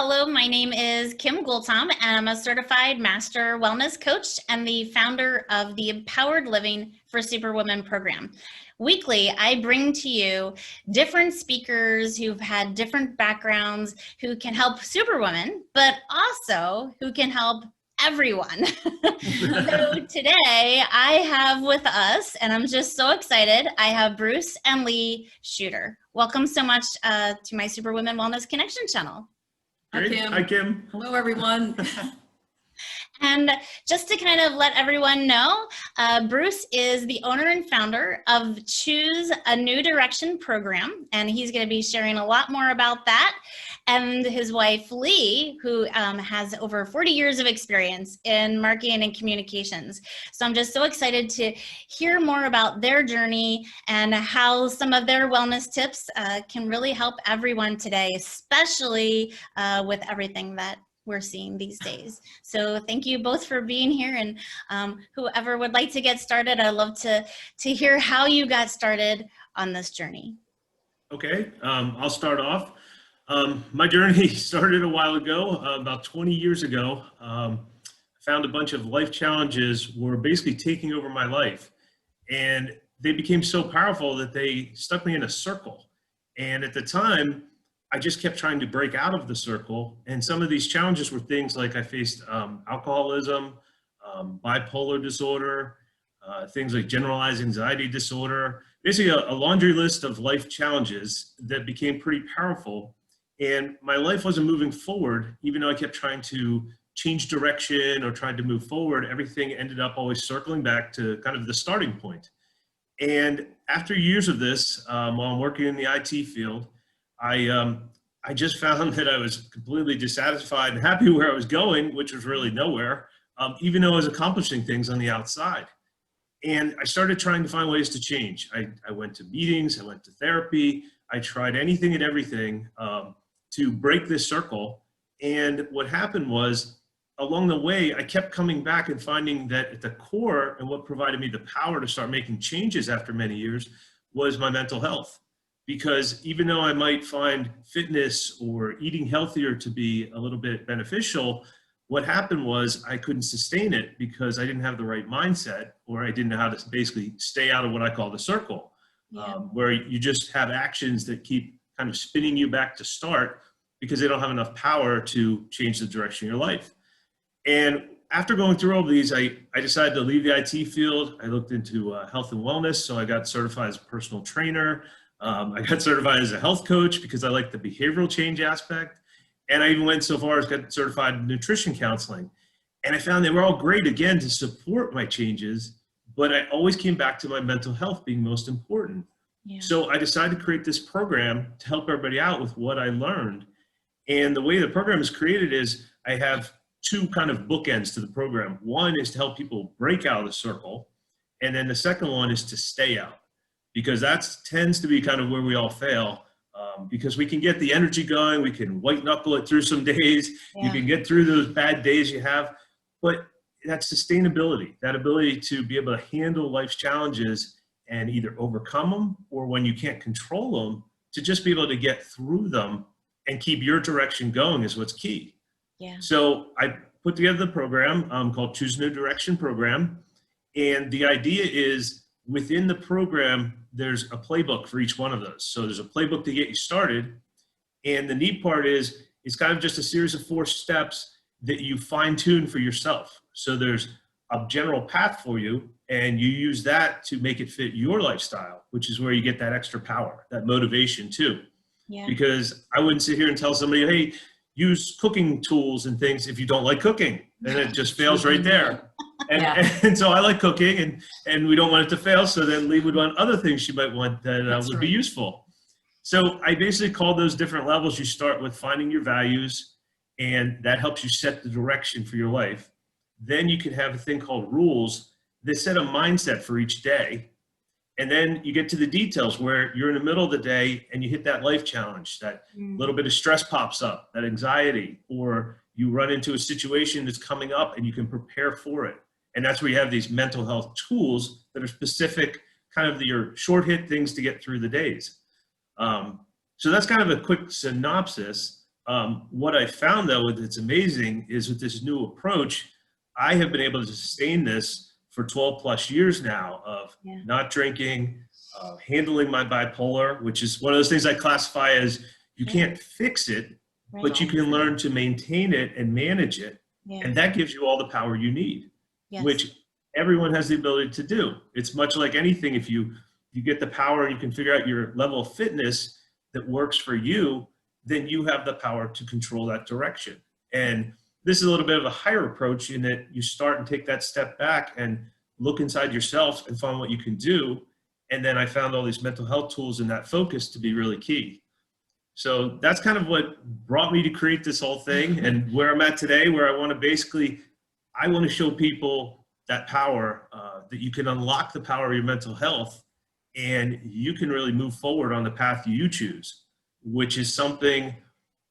Hello, my name is Kim Goultom, and I'm a certified master wellness coach and the founder of the Empowered Living for Superwomen program. Weekly, I bring to you different speakers who've had different backgrounds who can help Superwomen, but also who can help everyone. So today I have with us, and I'm just so excited, I have Bruce and Lee Schutter. Welcome so much to my Superwomen Wellness Connection channel. Great. Hi, Kim. Hello, everyone. And just to kind of let everyone know, Bruce is the owner and founder of Choose a New Direction program, and he's going to be sharing a lot more about that. And his wife, Lee, who has over 40 years of experience in marketing and communications. So I'm just so excited to hear more about their journey and how some of their wellness tips can really help everyone today, especially with everything that we're seeing these days. So thank you both for being here, and whoever would like to get started, I'd love to hear how you got started on this journey. Okay, I'll start off. My journey started a while ago, about 20 years ago. I found a bunch of life challenges were basically taking over my life, and they became so powerful that they stuck me in a circle. And at the time, I just kept trying to break out of the circle. And some of these challenges were things like I faced alcoholism, bipolar disorder, things like generalized anxiety disorder, basically a laundry list of life challenges that became pretty powerful. And my life wasn't moving forward, even though I kept trying to change direction or tried to move forward. Everything ended up always circling back to kind of the starting point. And after years of this, while I'm working in the IT field, I just found that I was completely dissatisfied and happy where I was going, which was really nowhere, even though I was accomplishing things on the outside. And I started trying to find ways to change. I went to meetings, I went to therapy, I tried anything and everything to break this circle. And what happened was, along the way, I kept coming back and finding that at the core, and what provided me the power to start making changes after many years, was my mental health. Because even though I might find fitness or eating healthier to be a little bit beneficial, what happened was I couldn't sustain it because I didn't have the right mindset, or I didn't know how to basically stay out of what I call the circle, where you just have actions that keep kind of spinning you back to start because they don't have enough power to change the direction of your life. And after going through all of these, I decided to leave the IT field. I looked into health and wellness, so I got certified as a personal trainer. I got certified as a health coach because I like the behavioral change aspect. And I even went so far as got certified in nutrition counseling. And I found they were all great, again, to support my changes, but I always came back to my mental health being most important. Yeah. So I decided to create this program to help everybody out with what I learned. And the way the program is created is I have two kind of bookends to the program. One is to help people break out of the circle. And then the second one is to stay out, because that tends to be kind of where we all fail, because we can get the energy going, we can white knuckle it through some days, you can get through those bad days you have, but that sustainability, that ability to be able to handle life's challenges and either overcome them, or when you can't control them, to just be able to get through them and keep your direction going is what's key. Yeah. So I put together the program called Choose a New Direction program, and the idea is, within the program, there's a playbook for each one of those. So there's a playbook to get you started. And the neat part is, it's kind of just a series of 4 steps that you fine tune for yourself. So there's a general path for you, and you use that to make it fit your lifestyle, which is where you get that extra power, that motivation too. Yeah. Because I wouldn't sit here and tell somebody, hey, use cooking tools and things if you don't like cooking. And it just fails right there. And so I like cooking, and we don't want it to fail. So then Lee would want other things she might want that would be useful. So I basically call those different levels. You start with finding your values, and that helps you set the direction for your life. Then you can have a thing called rules that set a mindset for each day. And then you get to the details where you're in the middle of the day and you hit that life challenge, that little bit of stress pops up, that anxiety, or you run into a situation that's coming up and you can prepare for it. And that's where you have these mental health tools that are specific, kind of your short hit things to get through the days. So that's kind of a quick synopsis. What I found though, that's amazing, is with this new approach, I have been able to sustain this for 12 plus years now of not drinking, handling my bipolar, which is one of those things I classify as you can't fix it, but you can learn to maintain it and manage it. And that gives you all the power you need, which everyone has the ability to do. It's much like anything. If you get the power and you can figure out your level of fitness that works for you, then you have the power to control that direction. And this is a little bit of a higher approach in that you start and take that step back and look inside yourself and find what you can do. And then I found all these mental health tools and that focus to be really key. So that's kind of what brought me to create this whole thing, and where I'm at today, where I want to show people that power, that you can unlock the power of your mental health, and you can really move forward on the path you choose, which is something,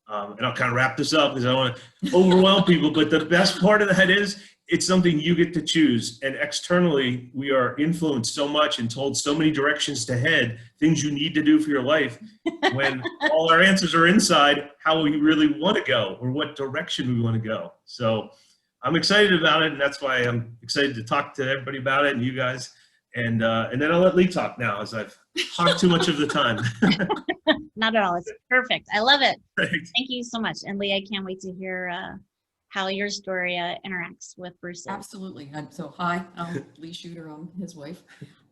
and I'll kind of wrap this up because I don't want to overwhelm people, but the best part of that is it's something you get to choose. And externally, we are influenced so much and told so many directions to head, things you need to do for your life, when all our answers are inside how we really want to go or what direction we want to go. So I'm excited about it, and that's why I'm excited to talk to everybody about it and you guys. And then I'll let Lee talk now, as I've talked too much of the time. Not at all. It's perfect. I love it. Thanks. Thank you so much. And Lee, I can't wait to hear how your story interacts with Bruce's. Absolutely. So hi, I'm Lee Schutter. I'm his wife.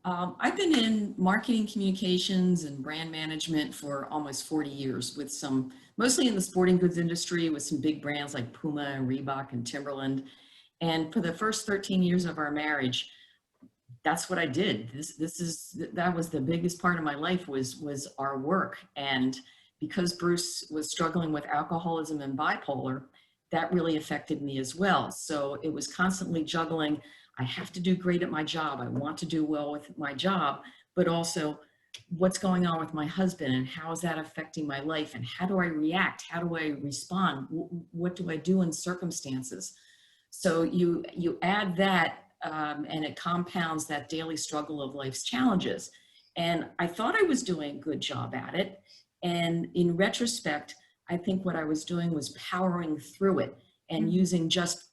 I've been in marketing communications and brand management for almost 40 years, with some, mostly in the sporting goods industry, with some big brands like Puma and Reebok and Timberland. And for the first 13 years of our marriage, that's what I did. That was the biggest part of my life, was our work. And because Bruce was struggling with alcoholism and bipolar, that really affected me as well. So it was constantly juggling. I have to do great at my job. I want to do well with my job, but also what's going on with my husband and how is that affecting my life, and how do I react? How do I respond? What do I do in circumstances? So you add that, and it compounds that daily struggle of life's challenges. And I thought I was doing a good job at it. And in retrospect, I think what I was doing was powering through it and using just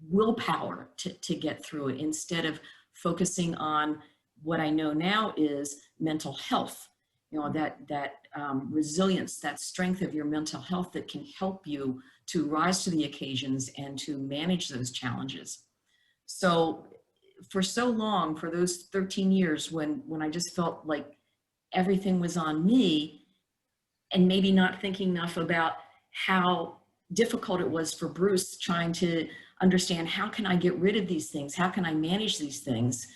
willpower to get through it, instead of focusing on what I know now is mental health. You know, that resilience, that strength of your mental health that can help you to rise to the occasions and to manage those challenges. So for so long, for those 13 years, when I just felt like everything was on me, and maybe not thinking enough about how difficult it was for Bruce, trying to understand, how can I get rid of these things? How can I manage these things?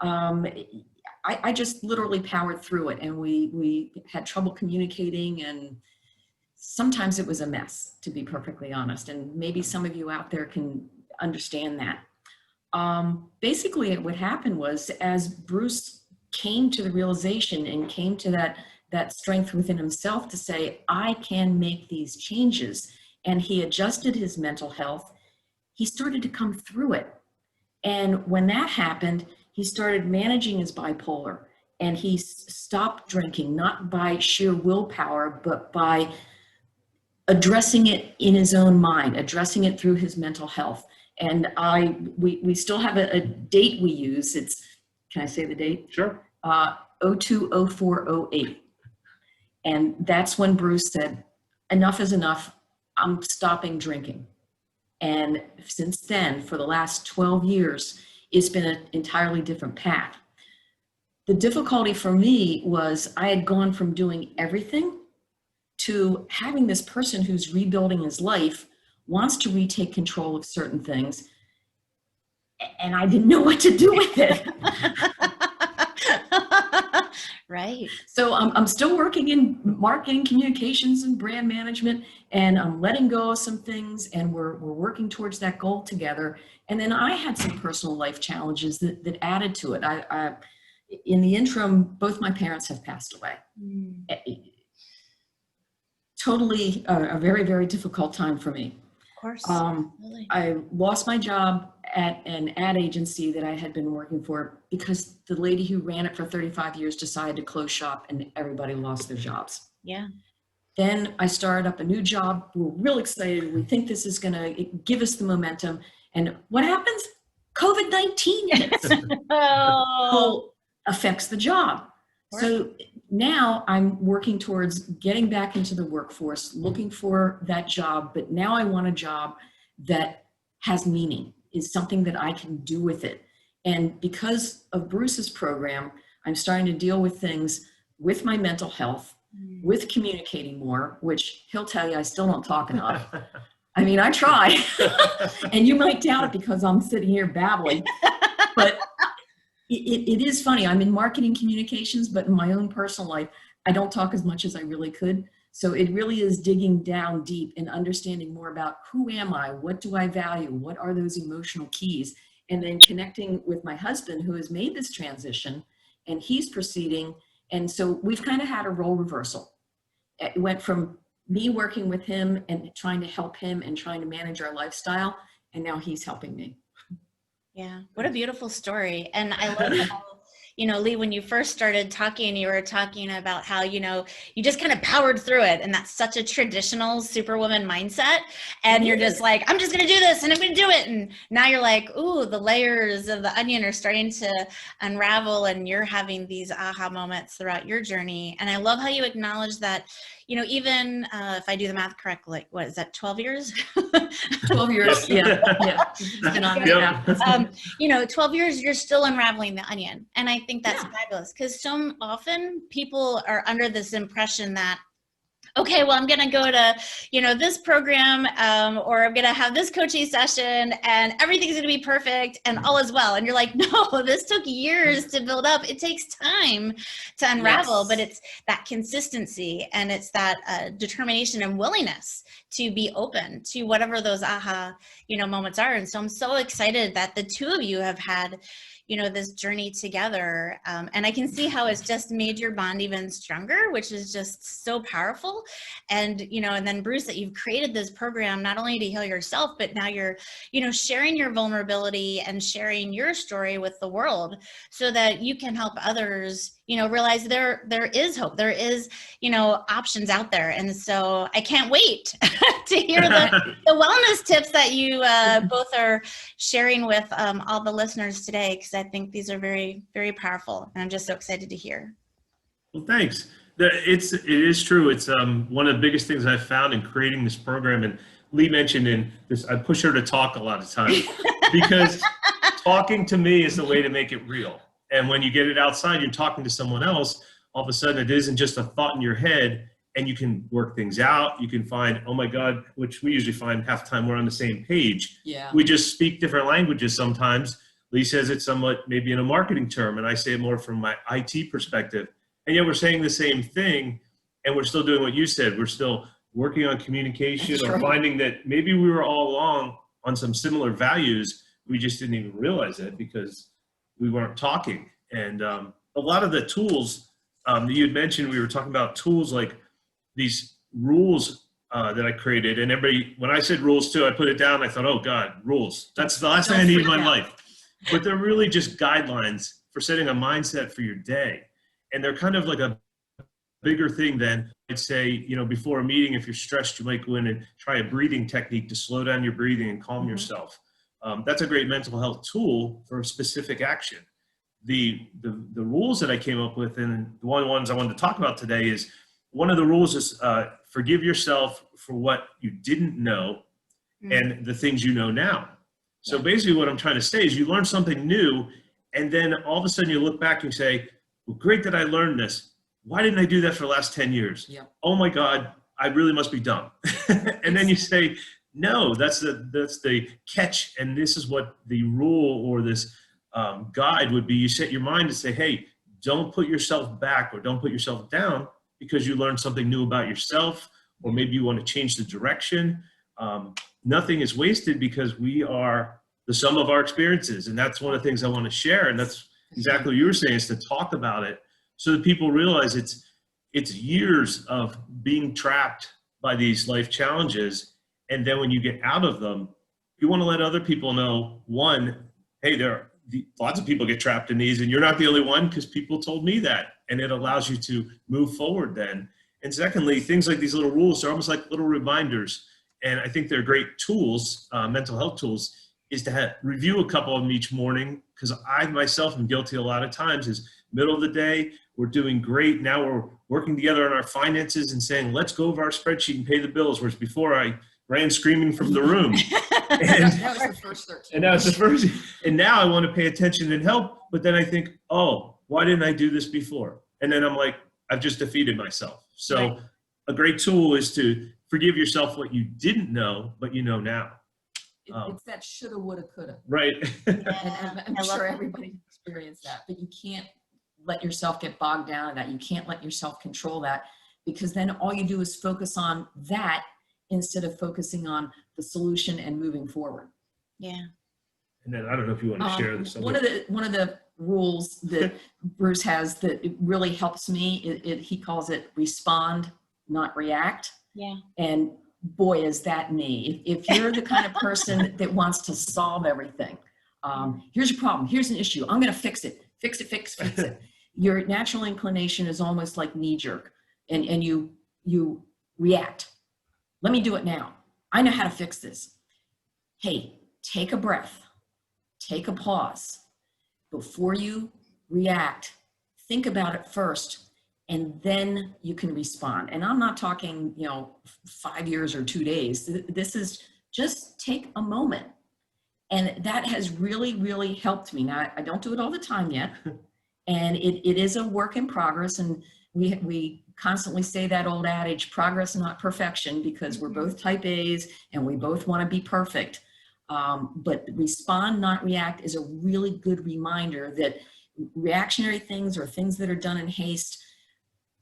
I just literally powered through it, and we had trouble communicating, and sometimes it was a mess, to be perfectly honest. And maybe some of you out there can understand that. Basically, what happened was, as Bruce came to the realization and came to that strength within himself to say, I can make these changes, and he adjusted his mental health, he started to come through it. And when that happened, he started managing his bipolar, and he stopped drinking, not by sheer willpower, but by addressing it in his own mind, addressing it through his mental health. And we still have a date we use. It's, can I say the date? Sure. 02/04/08. And that's when Bruce said, enough is enough. I'm stopping drinking. And since then, for the last 12 years, it's been an entirely different path. The difficulty for me was I had gone from doing everything to having this person who's rebuilding his life, wants to retake control of certain things, and I didn't know what to do with it. Right. So I'm still working in marketing, communications, and brand management, and I'm letting go of some things, and we're working towards that goal together. And then I had some personal life challenges that added to it. I in the interim, both my parents have passed away. Totally a very, very difficult time for me. Of course. Really. I lost my job at an ad agency that I had been working for because the lady who ran it for 35 years decided to close shop, and everybody lost their jobs. Yeah. Then I started up a new job. We're real excited. We think this is going to give us the momentum. And what happens? COVID-19 hits. Oh, So affects the job. So now I'm working towards getting back into the workforce, looking for that job, but now I want a job that has meaning, is something that I can do with it. And because of Bruce's program, I'm starting to deal with things with my mental health, with communicating more, which he'll tell you I still don't talk enough. I mean, I try, and you might doubt it because I'm sitting here babbling, but it is funny. I'm in marketing communications, but in my own personal life, I don't talk as much as I really could. So it really is digging down deep and understanding more about who am I? What do I value? What are those emotional keys? And then connecting with my husband who has made this transition and he's proceeding. And so we've kind of had a role reversal. It went from me working with him and trying to help him and trying to manage our lifestyle. And now he's helping me. yeah. What a beautiful story. And I love how, Lee, when you first started talking, you were talking about how, you just kind of powered through it. And that's such a traditional Superwoman mindset. And you're just like, I'm just going to do this and I'm going to do it. And now you're like, ooh, the layers of the onion are starting to unravel and you're having these aha moments throughout your journey. And I love how you acknowledge that, even if I do the math correctly, what is that, 12 years? 12 years, yeah. It's been on that now. 12 years, you're still unraveling the onion. And I think that's fabulous because so often people are under this impression that, okay, well, I'm going to go to, this program or I'm going to have this coaching session and everything's going to be perfect and all is well. And you're like, no, this took years to build up. It takes time to unravel, but it's that consistency and it's that determination and willingness to be open to whatever those aha, moments are. And so I'm so excited that the two of you have had this journey together. And I can see how it's just made your bond even stronger, which is just so powerful. And, and then Bruce, that you've created this program, not only to heal yourself, but now you're, sharing your vulnerability and sharing your story with the world so that you can help others, realize there is hope. There is, options out there. And so I can't wait to hear the wellness tips that you both are sharing with all the listeners today, because I think these are very, very powerful. And I'm just so excited to hear. Well, thanks. It is true. It's one of the biggest things I've found in creating this program. And Lee mentioned in this, I push her to talk a lot of times because talking to me is the way to make it real. And when you get it outside, you're talking to someone else, all of a sudden it isn't just a thought in your head and you can work things out. You can find, oh my God, which we usually find half the time we're on the same page. Yeah. We just speak different languages sometimes. Lee says it somewhat maybe in a marketing term, and I say it more from my IT perspective. And yet we're saying the same thing and we're still doing what you said. We're still working on communication or finding that maybe we were all along on some similar values. We just didn't even realize it because we weren't talking. And a lot of the tools that you had mentioned, we were talking about tools like these rules that I created. And everybody, when I said rules too, I put it down. I thought, oh God, rules. That's the last thing I need in my life. But they're really just guidelines for setting a mindset for your day. And they're kind of like a bigger thing than I'd say, before a meeting, if you're stressed, you might go in and try a breathing technique to slow down your breathing and calm yourself. That's a great mental health tool for a specific action. The rules that I came up with, and the ones I wanted to talk about today is, one of the rules is forgive yourself for what you didn't know and the things you know now. So basically what I'm trying to say is you learn something new and then all of a sudden you look back and you say, well, great that I learned this. Why didn't I do that for the last 10 years? Yeah. Oh my God, I really must be dumb. And then you say, no, that's the catch. And this is what the rule or this guide would be. You set your mind to say, hey, don't put yourself back or don't put yourself down because you learned something new about yourself, or maybe you want to change the direction. Nothing is wasted because we are the sum of our experiences. And that's one of the things I want to share. And that's exactly what you were saying, is to talk about it so that people realize it's years of being trapped by these life challenges. And then when you get out of them, you want to let other people know, one, hey, lots of people get trapped in these and you're not the only one because people told me that. And it allows you to move forward then. And secondly, things like these little rules are almost like little reminders. And I think they're great tools, mental health tools, is to review a couple of them each morning, because I myself am guilty a lot of times is middle of the day, we're doing great. Now we're working together on our finances and saying, let's go over our spreadsheet and pay the bills. Whereas before I ran screaming from the room. And That was the first 13. and that was the first, and now I want to pay attention and help. But then I think, oh, why didn't I do this before? And then I'm like, I've just defeated myself. So Right. a great tool is to forgive yourself what you didn't know, but you know now. It's that shoulda, woulda, coulda. Right. And I'm I love sure that. everybody experienced that, but you can't let yourself get bogged down in that. You can't let yourself control that, because then all you do is focus on that instead of focusing on the solution and moving forward. Yeah. And then I don't know if you want to share this. One of the rules that Bruce has that it really helps me, he calls it respond, not react. Yeah. And boy, is that me. If you're the kind of person that wants to solve everything, here's your problem, here's an issue, I'm going to fix it. Fix it. Your natural inclination is almost like knee jerk, and you react. Let me do it now. I know how to fix this. Hey, take a breath, take a pause. Before you react, think about it first, and then you can respond. And I'm not talking, 5 years or 2 days. This is just take a moment. And that has really, really helped me. Now, I don't do it all the time yet. And it is a work in progress. And we constantly say that old adage, progress, not perfection, because we're both type A's and we both want to be perfect. But respond, not react is a really good reminder that reactionary things or things that are done in haste,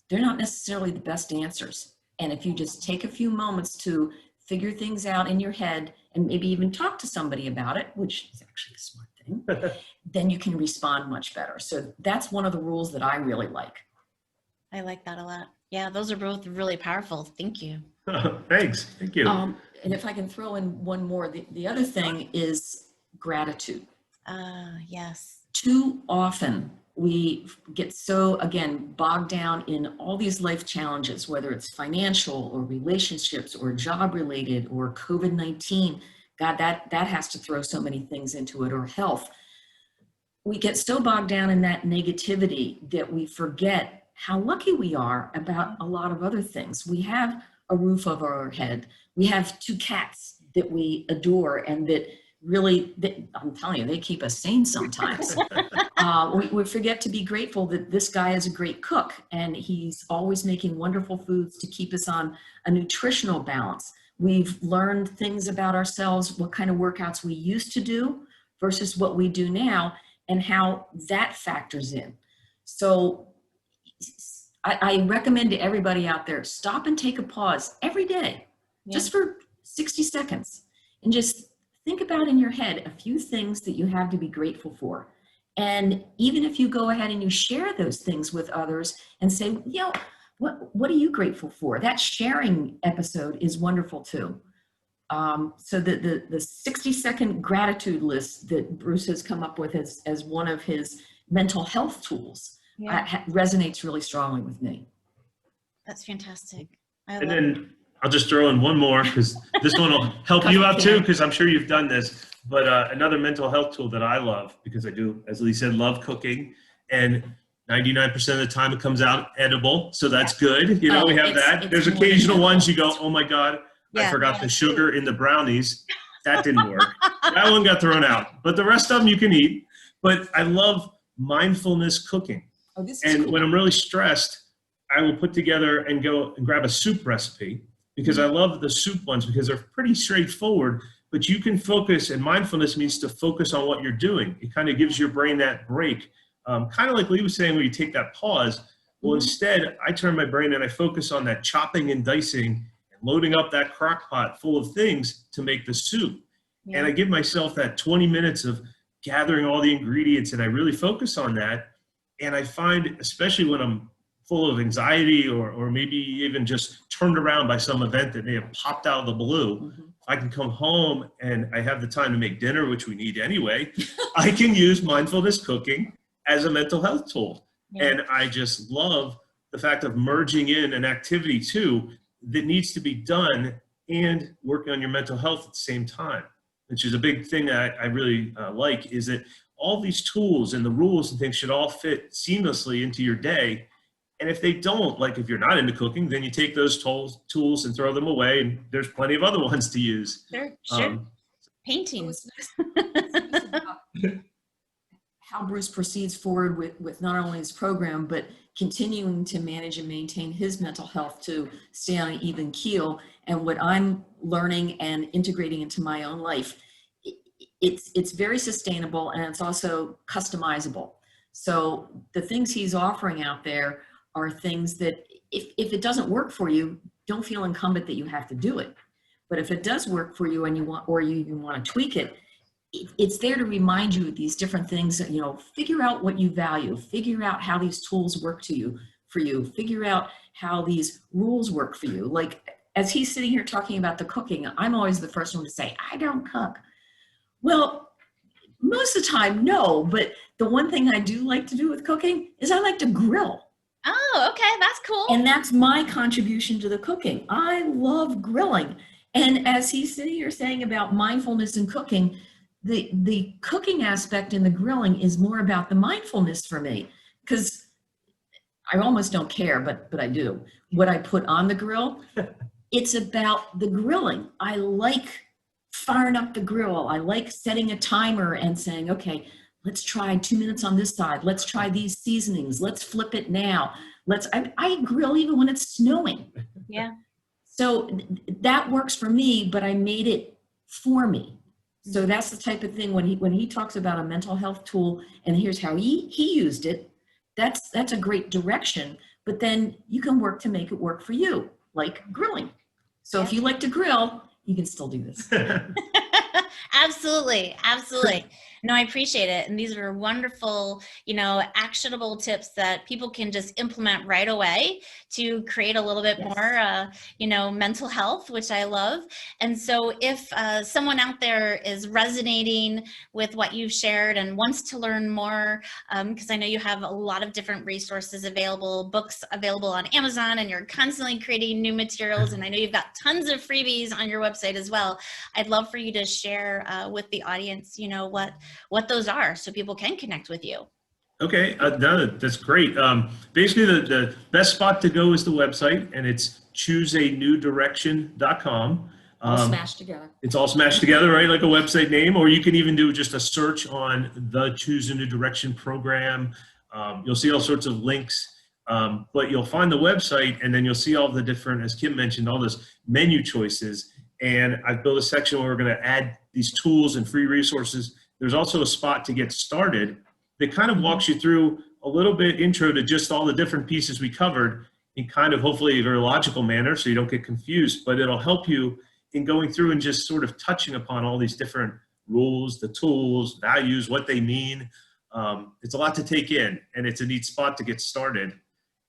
they're not necessarily the best answers. And if you just take a few moments to figure things out in your head and maybe even talk to somebody about it, which is actually a smart thing, then you can respond much better. So that's one of the rules that I really like. I like that a lot. Yeah, those are both really powerful. Thank you. Thanks. Thank you. And if I can throw in one more, the other thing is gratitude. Yes. Too often we get so, again, bogged down in all these life challenges, whether it's financial or relationships or job related or COVID-19. God, that has to throw so many things into it, or health. We get so bogged down in that negativity that we forget how lucky we are about a lot of other things. We have a roof over our head. We have 2 cats that we adore and that really, I'm telling you, they keep us sane sometimes. We forget to be grateful that this guy is a great cook and he's always making wonderful foods to keep us on a nutritional balance. We've learned things about ourselves, what kind of workouts we used to do versus what we do now, and how that factors in. So I recommend to everybody out there, stop and take a pause every day, just for 60 seconds, and just think about in your head a few things that you have to be grateful for. And even if you go ahead and you share those things with others and say, what are you grateful for? That sharing episode is wonderful too. So the 60-second gratitude list that Bruce has come up with as one of his mental health tools resonates really strongly with me. That's fantastic. And then I'll just throw in one more, because this one will help you out too, because I'm sure you've done this. But another mental health tool that I love, because I do, as Lee said, love cooking, and 99% of the time it comes out edible, so that's good. We have that. There's occasional ones you go, oh my God, I forgot the sugar in the brownies. That didn't work. That one got thrown out. But the rest of them you can eat. But I love mindfulness cooking. Oh, this is And cool. when I'm really stressed, I will put together and go and grab a soup recipe, because I love the soup ones because they're pretty straightforward, but you can focus, and mindfulness means to focus on what you're doing. It kind of gives your brain that break. Kind of like Lee was saying, where you take that pause. Well, instead, I turn my brain and I focus on that chopping and dicing and loading up that crock pot full of things to make the soup. And I give myself that 20 minutes of gathering all the ingredients, and I really focus on that. And I find, especially when I'm full of anxiety or maybe even just turned around by some event that may have popped out of the blue, I can come home and I have the time to make dinner, which we need anyway. I can use mindfulness cooking as a mental health tool. And I just love the fact of merging in an activity too that needs to be done and working on your mental health at the same time, which is a big thing that I really like, is that all these tools and the rules and things should all fit seamlessly into your day. And if they don't, like if you're not into cooking, then you take those tools and throw them away, and there's plenty of other ones to use. Sure. Painting. What's nice about how Bruce proceeds forward with not only his program, but continuing to manage and maintain his mental health to stay on an even keel. And what I'm learning and integrating into my own life, it's very sustainable, and it's also customizable. So the things he's offering out there are things that if it doesn't work for you, don't feel incumbent that you have to do it. But if it does work for you and you want, or you even want to tweak it, it's there to remind you of these different things that, figure out what you value, figure out how these tools work for you, figure out how these rules work for you. Like, as he's sitting here talking about the cooking, I'm always the first one to say, I don't cook. Well, most of the time, no, but the one thing I do like to do with cooking is I like to grill. Oh, okay, that's cool. And that's my contribution to the cooking. I love grilling. And as he's sitting here saying about mindfulness and cooking, the cooking aspect and the grilling is more about the mindfulness for me, because I almost don't care, but I do. What I put on the grill, it's about the grilling. I like firing up the grill. I like setting a timer and saying, okay, let's try 2 minutes on this side. Let's try these seasonings. Let's flip it now. I grill even when it's snowing. Yeah. So that works for me, but I made it for me. So that's the type of thing when he talks about a mental health tool and here's how he used it, that's a great direction, but then you can work to make it work for you, like grilling. So if you like to grill, you can still do this. Absolutely. No, I appreciate it. And these are wonderful, actionable tips that people can just implement right away to create a little bit more, mental health, which I love. And so if someone out there is resonating with what you've shared and wants to learn more, because I know you have a lot of different resources available, books available on Amazon, and you're constantly creating new materials. And I know you've got tons of freebies on your website as well. I'd love for you to share with the audience, what those are so people can connect with you. Okay, no, that's great. Basically, the best spot to go is the website, and it's chooseanewdirection.com. All smashed together. It's all smashed together, right? Like a website name, or you can even do just a search on the Choose a New Direction program. You'll see all sorts of links, but you'll find the website, and then you'll see all the different, as Kim mentioned, all those menu choices. And I've built a section where we're going to add these tools and free resources. There's also a spot to get started that kind of walks you through a little bit intro to just all the different pieces we covered in kind of hopefully a very logical manner so you don't get confused, but it'll help you in going through and just sort of touching upon all these different rules, the tools, values, what they mean. It's a lot to take in, and it's a neat spot to get started.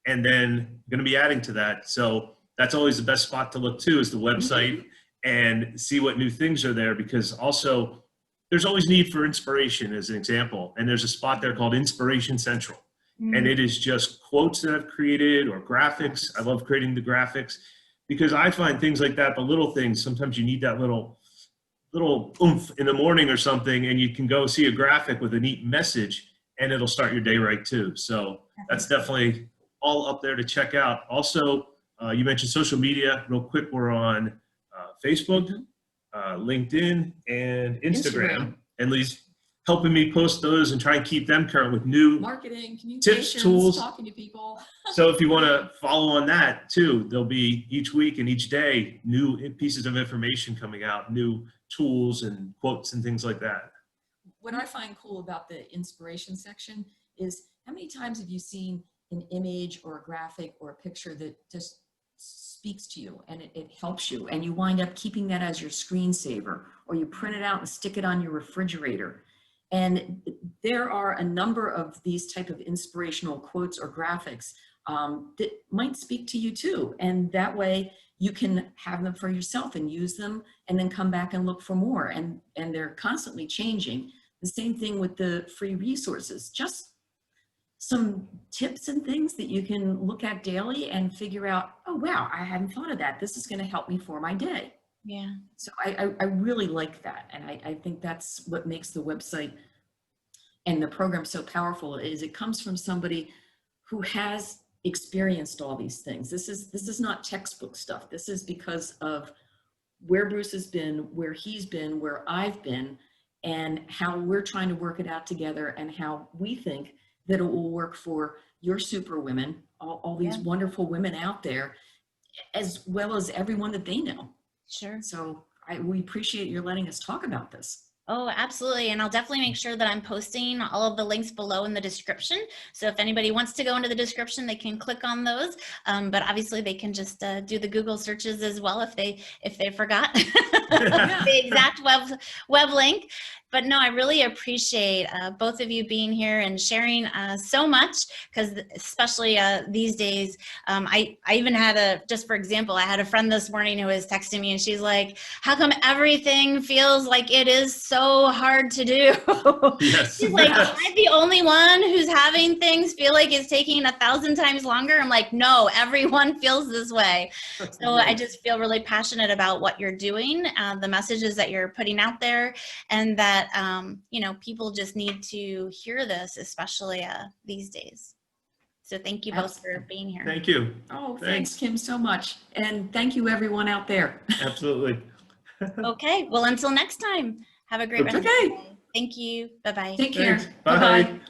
And then going to be adding to that. So that's always the best spot to look to, is the website and see what new things are there, because also there's always need for inspiration, as an example. And there's a spot there called Inspiration Central. And it is just quotes that I've created or graphics. I love creating the graphics because I find things like that, the little things, sometimes you need that little oomph in the morning or something, and you can go see a graphic with a neat message and it'll start your day right too. So that's definitely all up there to check out. Also, you mentioned social media. Real quick, we're on Facebook, LinkedIn, and Instagram. And Lee's helping me post those and try and keep them current with new marketing, communications, tips, tools, talking to people. So if you want to follow on that too, there'll be each week and each day new pieces of information coming out, new tools and quotes and things like that. What I find cool about the inspiration section is, how many times have you seen an image or a graphic or a picture that just speaks to you and it helps you, and you wind up keeping that as your screensaver, or you print it out and stick it on your refrigerator. And there are a number of these type of inspirational quotes or graphics that might speak to you too. And that way you can have them for yourself and use them, and then come back and look for more. And they're constantly changing. The same thing with the free resources. Just some tips and things that you can look at daily and figure out, oh, wow, I hadn't thought of that. This is going to help me for my day. Yeah. So I really like that. And I think that's what makes the website and the program so powerful, is it comes from somebody who has experienced all these things. This is not textbook stuff. This is because of where Bruce has been, where he's been, where I've been, and how we're trying to work it out together, and how we think that it will work for your Superwomen, all these wonderful women out there, as well as everyone that they know. Sure. So we appreciate your letting us talk about this. Oh, absolutely. And I'll definitely make sure that I'm posting all of the links below in the description. So if anybody wants to go into the description, they can click on those. But obviously they can just do the Google searches as well if they forgot the exact web link. But no, I really appreciate both of you being here and sharing so much, because especially these days, I even had just for example, I had a friend this morning who was texting me and she's like, how come everything feels like it is so hard to do? Yes. She's like, am I the only one who's having things feel like it's taking 1,000 times longer? I'm like, no, everyone feels this way. So I just feel really passionate about what you're doing, the messages that you're putting out there, and that you know, people just need to hear this, especially these days. So thank you both for being here. Thank you. Oh, thanks, Kim, so much. And thank you, everyone out there. Absolutely. Okay, well, until next time, have a great rest of the day. Thank you. Bye-bye. Take care. Thanks. Bye. Bye-bye.